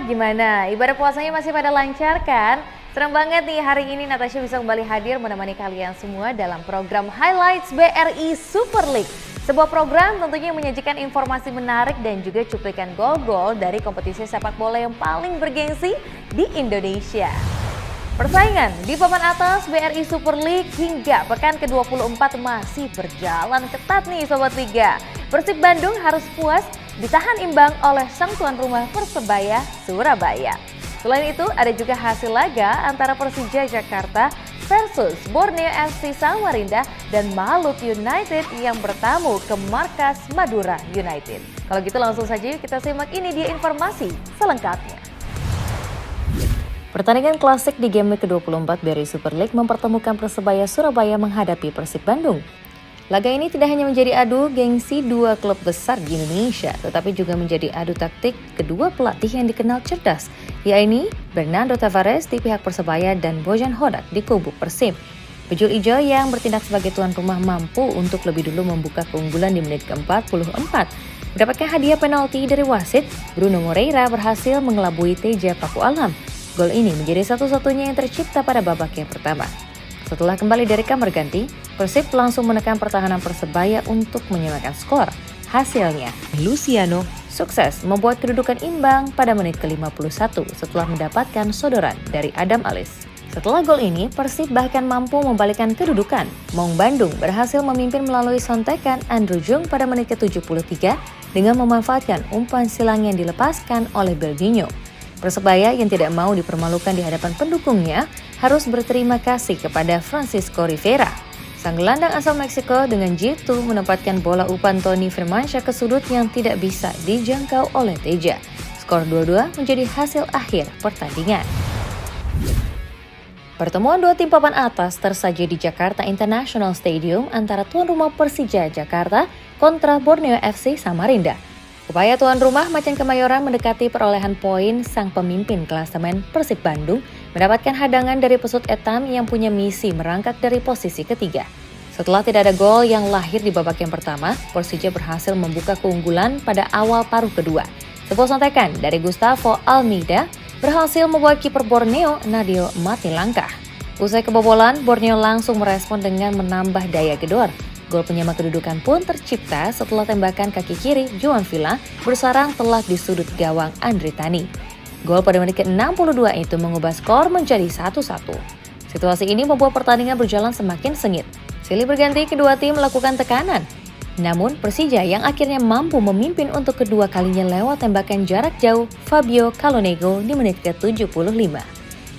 gimana? Ibadah puasanya masih pada lancar kan? Senang banget nih hari ini Natasha bisa kembali hadir menemani kalian semua dalam program Highlights BRI Super League. Sebuah program tentunya yang menyajikan informasi menarik dan juga cuplikan gol-gol dari kompetisi sepak bola yang paling bergengsi di Indonesia. Persaingan di papan atas BRI Super League hingga pekan ke-24 masih berjalan ketat nih Sobat Liga. Persib Bandung harus puas ditahan imbang oleh sang tuan rumah Persebaya Surabaya. Selain itu ada juga hasil laga antara Persija Jakarta versus Borneo FC Samarinda dan Malut United yang bertamu ke markas Madura United. Kalau gitu langsung saja yuk kita simak ini dia informasi selengkapnya. Pertandingan klasik di game week ke-24 BRI Super League mempertemukan Persebaya Surabaya menghadapi Persib Bandung. Laga ini tidak hanya menjadi adu gengsi dua klub besar di Indonesia, tetapi juga menjadi adu taktik kedua pelatih yang dikenal cerdas, yaitu Bernardo Tavares di pihak Persebaya dan Bojan Hodak di kubu Persib. Bajul Ijo yang bertindak sebagai tuan rumah mampu untuk lebih dulu membuka keunggulan di menit ke-44. Mendapatkan hadiah penalti dari wasit, Bruno Moreira berhasil mengelabui Teja Paku Alam. Gol ini menjadi satu-satunya yang tercipta pada babak yang pertama. Setelah kembali dari kamar ganti, Persib langsung menekan pertahanan Persebaya untuk menyamakan skor. Hasilnya, Luciano sukses membuat kedudukan imbang pada menit ke-51 setelah mendapatkan sodoran dari Adam Alis. Setelah gol ini, Persib bahkan mampu membalikkan kedudukan. Maung Bandung berhasil memimpin melalui sontekan Andrew Jung pada menit ke-73 dengan memanfaatkan umpan silang yang dilepaskan oleh Beldinho. Persebaya yang tidak mau dipermalukan di hadapan pendukungnya harus berterima kasih kepada Francisco Rivera. Sang gelandang asal Meksiko dengan jitu menempatkan bola umpan Tony Firmansyah ke sudut yang tidak bisa dijangkau oleh Teja. Skor 2-2 menjadi hasil akhir pertandingan. Pertemuan dua tim papan atas tersaji di Jakarta International Stadium antara tuan rumah Persija Jakarta kontra Borneo FC Samarinda. Upaya tuan rumah Macan Kemayoran mendekati perolehan poin sang pemimpin klasemen Persib Bandung mendapatkan hadangan dari Pesut Etam yang punya misi merangkak dari posisi ketiga. Setelah tidak ada gol yang lahir di babak yang pertama, Persija berhasil membuka keunggulan pada awal paruh kedua. Sebuah sontekan dari Gustavo Almeida berhasil membuat kiper Borneo Nadio mati langkah. Usai kebobolan, Borneo langsung merespon dengan menambah daya gedor. Gol penyama kedudukan pun tercipta setelah tembakan kaki kiri Joan Villa bersarang telak di sudut gawang Andri Tani. Gol pada menit ke-62 itu mengubah skor menjadi 1-1. Situasi ini membuat pertandingan berjalan semakin sengit. Silih berganti kedua tim melakukan tekanan. Namun Persija yang akhirnya mampu memimpin untuk kedua kalinya lewat tembakan jarak jauh Fabio Calonego di menit ke-75.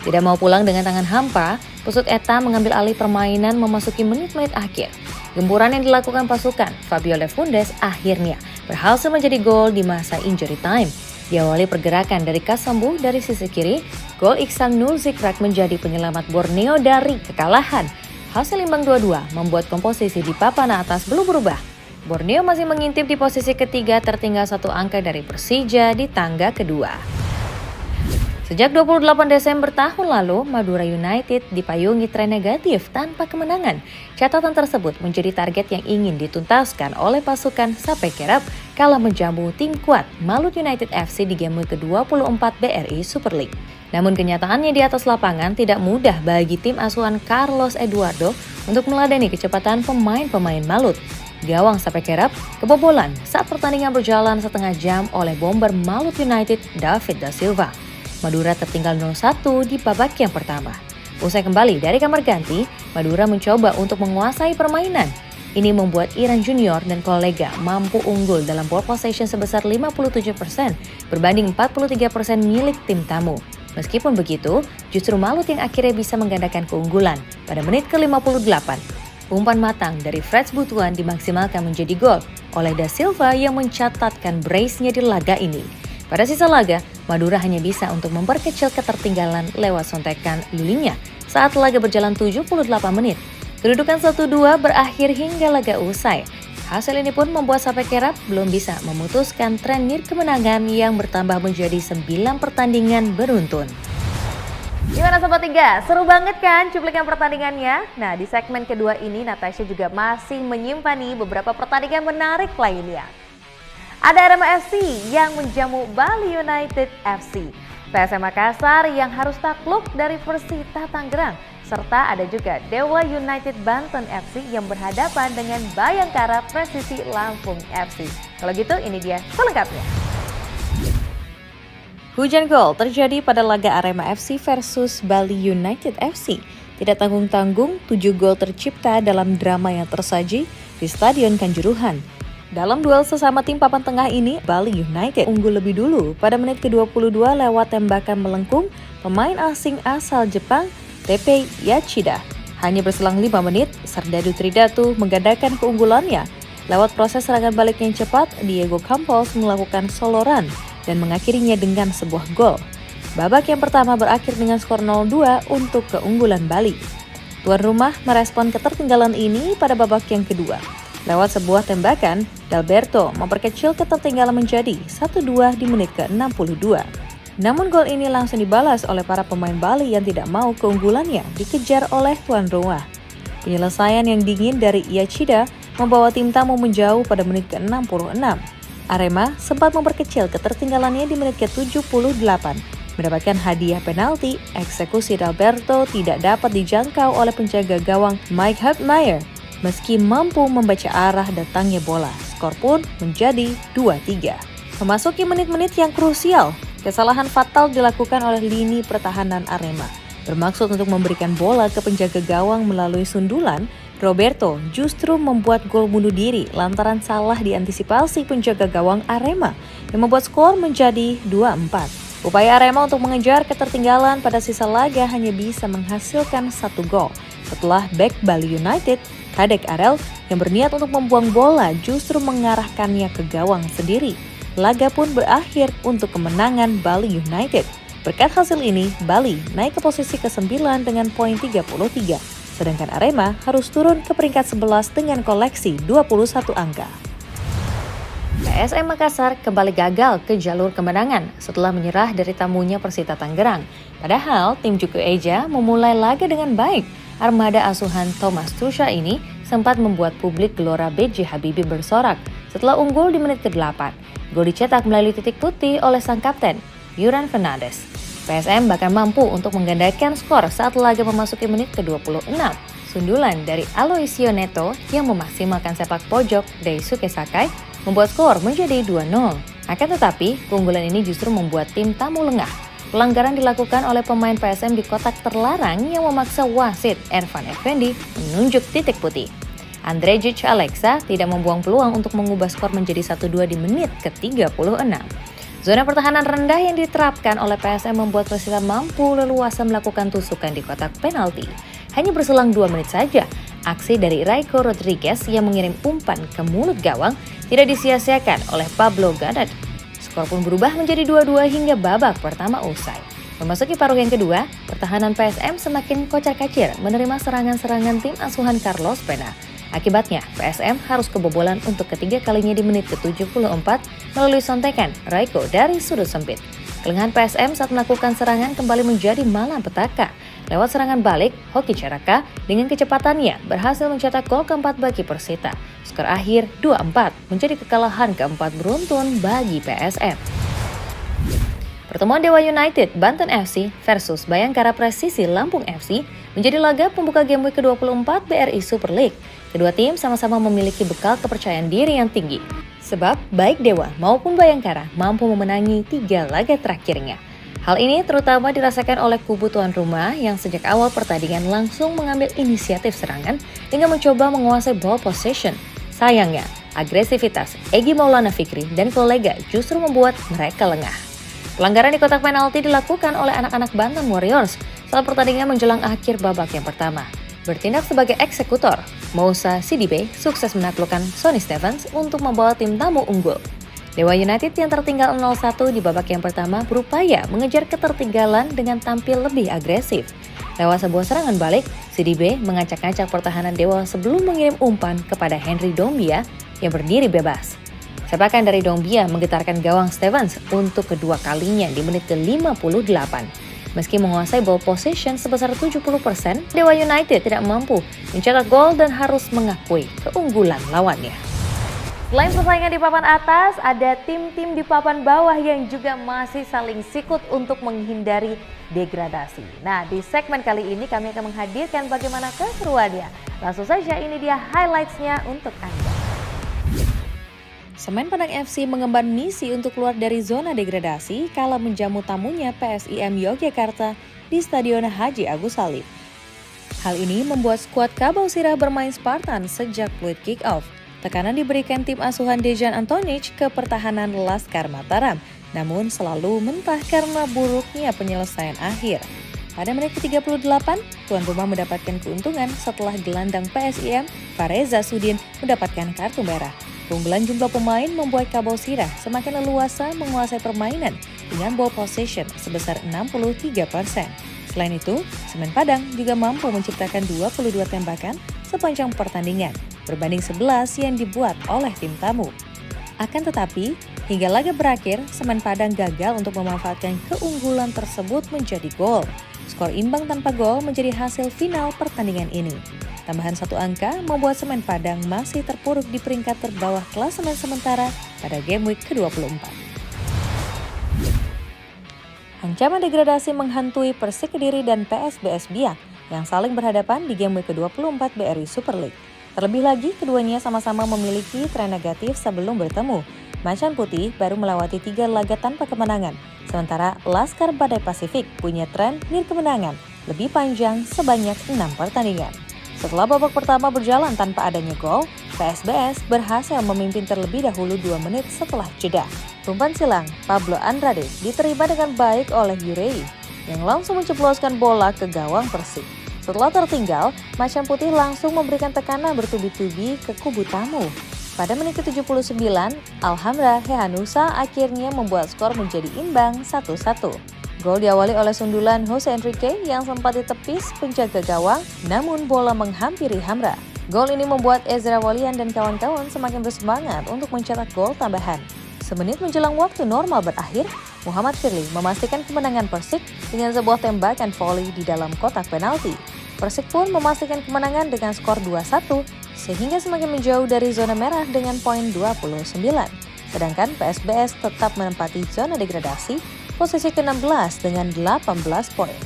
Tidak mau pulang dengan tangan hampa, Pesut Etam mengambil alih permainan memasuki menit-menit akhir. Gempuran yang dilakukan pasukan Fabio Lefundes akhirnya berhasil menjadi gol di masa injury time. Diawali pergerakan dari Kasambu dari sisi kiri, gol Iksan Nulzikrak menjadi penyelamat Borneo dari kekalahan. Hasil imbang 2-2 membuat komposisi di papan atas belum berubah. Borneo masih mengintip di posisi ketiga tertinggal satu angka dari Persija di tangga kedua. Sejak 28 Desember tahun lalu, Madura United dipayungi tren negatif tanpa kemenangan. Catatan tersebut menjadi target yang ingin dituntaskan oleh pasukan Sape Kerap kala menjamu tim kuat Malut United FC di game ke-24 BRI Super League. Namun kenyataannya di atas lapangan tidak mudah bagi tim asuhan Carlos Eduardo untuk meladeni kecepatan pemain-pemain Malut. Gawang Sape Kerap kebobolan saat pertandingan berjalan setengah jam oleh bomber Malut United David da Silva. Madura tertinggal 0-1 di babak yang pertama. Usai kembali dari kamar ganti, Madura mencoba untuk menguasai permainan. Ini membuat Iran Junior dan kolega mampu unggul dalam ball possession sebesar 57% berbanding 43% milik tim tamu. Meskipun begitu, justru Malut yang akhirnya bisa menggandakan keunggulan pada menit ke-58. Umpan matang dari Freds Butuan dimaksimalkan menjadi gol oleh Da Silva yang mencatatkan brace-nya di laga ini. Pada sisa laga, Madura hanya bisa untuk memperkecil ketertinggalan lewat sontekan Lulinya saat laga berjalan 78 menit. Kedudukan 1-2 berakhir hingga laga usai. Hasil ini pun membuat Sape Kerap belum bisa memutuskan tren kemenangan yang bertambah menjadi 9 pertandingan beruntun. Gimana Sobat Liga? Seru banget kan cuplikan pertandingannya? Nah, di segmen kedua ini Natasha juga masih menyimpan beberapa pertandingan menarik lainnya. Ada Arema FC yang menjamu Bali United FC. PSM Makassar yang harus takluk dari Persita Tangerang, serta ada juga Dewa United Banten FC yang berhadapan dengan Bayangkara Presisi Lampung FC. Kalau gitu ini dia selengkapnya. Hujan gol terjadi pada laga Arema FC versus Bali United FC. Tidak tanggung-tanggung, 7 gol tercipta dalam drama yang tersaji di Stadion Kanjuruhan. Dalam duel sesama tim papan tengah ini, Bali United unggul lebih dulu pada menit ke-22 lewat tembakan melengkung pemain asing asal Jepang, Teppei Yachida. Hanya berselang 5 menit, Serdadu Tridatu menggandakan keunggulannya. Lewat proses serangan balik yang cepat, Diego Campos melakukan solo run dan mengakhirinya dengan sebuah gol. Babak yang pertama berakhir dengan skor 0-2 untuk keunggulan Bali. Tuan rumah merespon ketertinggalan ini pada babak yang kedua. Lewat sebuah tembakan, Dalberto memperkecil ketertinggalan menjadi 1-2 di menit ke-62. Namun gol ini langsung dibalas oleh para pemain Bali yang tidak mau keunggulannya dikejar oleh tuan rumah. Penyelesaian yang dingin dari Yachida membawa tim tamu menjauh pada menit ke-66. Arema sempat memperkecil ketertinggalannya di menit ke-78. Mendapatkan hadiah penalti, eksekusi Dalberto tidak dapat dijangkau oleh penjaga gawang Mike Hubmeier. Meski mampu membaca arah datangnya bola, skor pun menjadi 2-3. Memasuki menit-menit yang krusial, kesalahan fatal dilakukan oleh lini pertahanan Arema. Bermaksud untuk memberikan bola ke penjaga gawang melalui sundulan, Roberto justru membuat gol bunuh diri lantaran salah diantisipasi penjaga gawang Arema yang membuat skor menjadi 2-4. Upaya Arema untuk mengejar ketertinggalan pada sisa laga hanya bisa menghasilkan 1 gol setelah bek Bali United, Kadek Arel, yang berniat untuk membuang bola justru mengarahkannya ke gawang sendiri. Laga pun berakhir untuk kemenangan Bali United. Berkat hasil ini, Bali naik ke posisi ke-9 dengan poin 33. Sedangkan Arema harus turun ke peringkat 11 dengan koleksi 21 angka. PSM Makassar kembali gagal ke jalur kemenangan setelah menyerah dari tamunya Persita Tangerang. Padahal tim Juku Eja memulai laga dengan baik. Armada asuhan Thomas Tuchel ini sempat membuat publik Gelora B.J. Habibie bersorak setelah unggul di menit ke-8. Gol dicetak melalui titik putih oleh sang kapten, Yuran Fernandes. PSM bahkan mampu untuk menggandakan skor saat laga memasuki menit ke-26. Sundulan dari Aloisio Neto yang memaksimalkan sepak pojok Daisuke Sakai membuat skor menjadi 2-0. Akan tetapi, keunggulan ini justru membuat tim tamu lengah. Pelanggaran dilakukan oleh pemain PSM di kotak terlarang yang memaksa wasit Ervan Effendi menunjuk titik putih. Andrejic Alexa tidak membuang peluang untuk mengubah skor menjadi 1-2 di menit ke-36. Zona pertahanan rendah yang diterapkan oleh PSM membuat Persita mampu leluasa melakukan tusukan di kotak penalti. Hanya berselang 2 menit saja, aksi dari Raiko Rodriguez yang mengirim umpan ke mulut gawang tidak disia-siakan oleh Pablo Gadat. Skor pun berubah menjadi 2-2 hingga babak pertama usai. Memasuki paruh yang kedua, pertahanan PSM semakin kocar-kacir menerima serangan-serangan tim asuhan Carlos Pena. Akibatnya, PSM harus kebobolan untuk ketiga kalinya di menit ke-74 melalui sontekan Raiko dari sudut sempit. Kelengahan PSM saat melakukan serangan kembali menjadi malapetaka. Lewat serangan balik, Hoki Caraka dengan kecepatannya berhasil mencetak gol keempat bagi Persita. Skor akhir 2-4 menjadi kekalahan keempat beruntun bagi PSM. Pertemuan Dewa United Banten FC versus Bayangkara Presisi Lampung FC menjadi laga pembuka game week ke-24 BRI Super League. Kedua tim sama-sama memiliki bekal kepercayaan diri yang tinggi. Sebab baik Dewa maupun Bayangkara mampu memenangi 3 laga terakhirnya. Hal ini terutama dirasakan oleh kubu tuan rumah yang sejak awal pertandingan langsung mengambil inisiatif serangan dengan mencoba menguasai ball possession. Sayangnya, agresivitas Egy Maulana Fikri dan kolega justru membuat mereka lengah. Pelanggaran di kotak penalti dilakukan oleh anak-anak Banten Warriors saat pertandingan menjelang akhir babak yang pertama. Bertindak sebagai eksekutor, Moussa Sidibe sukses menaklukkan Sonny Stevens untuk membawa tim tamu unggul. Dewa United yang tertinggal 0-1 di babak yang pertama berupaya mengejar ketertinggalan dengan tampil lebih agresif. Lewat sebuah serangan balik, Sidibe mengacak-ngacak pertahanan Dewa sebelum mengirim umpan kepada Henry Dombia yang berdiri bebas. Sepakan dari Dombia menggetarkan gawang Stevens untuk kedua kalinya di menit ke-58. Meski menguasai ball possession sebesar 70%, Dewa United tidak mampu mencetak gol dan harus mengakui keunggulan lawannya. Selain persaingan di papan atas, ada tim-tim di papan bawah yang juga masih saling sikut untuk menghindari degradasi. Nah, di segmen kali ini kami akan menghadirkan bagaimana keseruannya. Langsung saja ini dia highlights-nya untuk Anda. Semen Padang FC mengemban misi untuk keluar dari zona degradasi kala menjamu tamunya PSIM Yogyakarta di Stadion Haji Agus Salim. Hal ini membuat skuad Kabau Sirah bermain Spartan sejak fluid kick-off. Tekanan diberikan tim asuhan Dejan Antonic ke pertahanan Laskar Mataram, namun selalu mentah karena buruknya penyelesaian akhir. Pada menit ke-38, tuan rumah mendapatkan keuntungan setelah gelandang PSIM, Fareza Sudin, mendapatkan kartu merah. Keunggulan jumlah pemain membuat Kabau Sirah semakin leluasa menguasai permainan dengan ball possession sebesar 63%. Selain itu, Semen Padang juga mampu menciptakan 22 tembakan sepanjang pertandingan, berbanding 11 yang dibuat oleh tim tamu. Akan tetapi, hingga laga berakhir, Semen Padang gagal untuk memanfaatkan keunggulan tersebut menjadi gol. Skor imbang tanpa gol menjadi hasil final pertandingan ini. Tambahan satu angka membuat Semen Padang masih terpuruk di peringkat terbawah klasemen sementara pada game week ke-24. Ancaman degradasi menghantui Persik Kediri dan PSBS Biak yang saling berhadapan di game week ke-24 BRI Super League. Terlebih lagi, keduanya sama-sama memiliki tren negatif sebelum bertemu. Macan Putih baru melewati 3 laga tanpa kemenangan, sementara Laskar Badai Pasifik punya tren kemenangan lebih panjang sebanyak 6 pertandingan. Setelah babak pertama berjalan tanpa adanya gol, PSBS berhasil memimpin terlebih dahulu 2 menit setelah jeda. Umpan silang Pablo Andrade diterima dengan baik oleh Yurei yang langsung menceploskan bola ke gawang Persik. Setelah tertinggal, Macan Putih langsung memberikan tekanan bertubi-tubi ke kubu tamu. Pada menit ke-79, Alhamra Hehanusa akhirnya membuat skor menjadi imbang 1-1. Gol diawali oleh sundulan Jose Enrique yang sempat ditepis penjaga gawang, namun bola menghampiri Hamra. Gol ini membuat Ezra Walian dan kawan-kawan semakin bersemangat untuk mencetak gol tambahan. Semenit menjelang waktu normal berakhir, Muhammad Firly memastikan kemenangan Persik dengan sebuah tembakan volley di dalam kotak penalti. Persik pun memastikan kemenangan dengan skor 2-1, sehingga semakin menjauh dari zona merah dengan poin 29. Sedangkan PSBS tetap menempati zona degradasi, posisi ke-16 dengan 18 poin.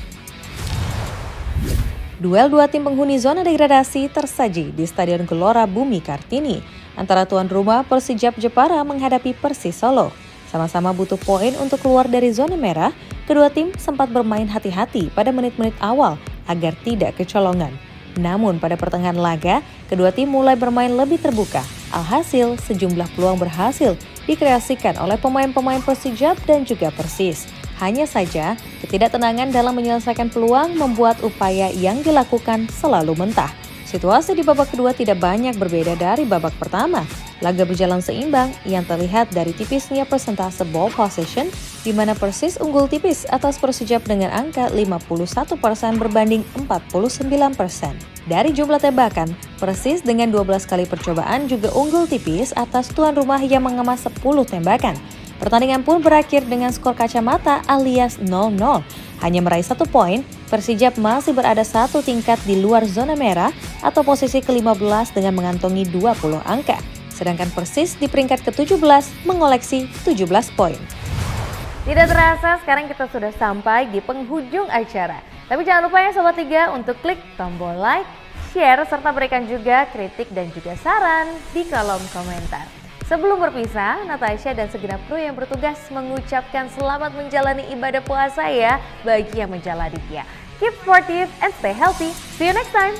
Duel dua tim penghuni zona degradasi tersaji di Stadion Gelora Bumi Kartini antara tuan rumah Persijap Jepara menghadapi Persis Solo. Sama-sama butuh poin untuk keluar dari zona merah, kedua tim sempat bermain hati-hati pada menit-menit awal agar tidak kecolongan. Namun pada pertengahan laga, kedua tim mulai bermain lebih terbuka. Alhasil, sejumlah peluang berhasil dikreasikan oleh pemain-pemain Persijap dan juga Persis. Hanya saja, ketidaktenangan dalam menyelesaikan peluang membuat upaya yang dilakukan selalu mentah. Situasi di babak kedua tidak banyak berbeda dari babak pertama. Laga berjalan seimbang yang terlihat dari tipisnya persentase ball possession, di mana Persis unggul tipis atas Persijap dengan angka 51% berbanding 49%. Dari jumlah tembakan, Persis dengan 12 kali percobaan juga unggul tipis atas tuan rumah yang mengemas 10 tembakan. Pertandingan pun berakhir dengan skor kacamata alias 0-0. Hanya meraih 1 poin, Persijap masih berada 1 tingkat di luar zona merah atau posisi ke-15 dengan mengantongi 20 angka. Sedangkan Persis di peringkat ke-17 mengoleksi 17 poin. Tidak terasa, sekarang kita sudah sampai di penghujung acara. Tapi jangan lupa ya Sobat 3 untuk klik tombol like, share, serta berikan juga kritik dan juga saran di kolom komentar. Sebelum berpisah, Natasha dan segenap kru yang bertugas mengucapkan selamat menjalani ibadah puasa ya bagi yang menjalaninya. Keep sportive and stay healthy. See you next time.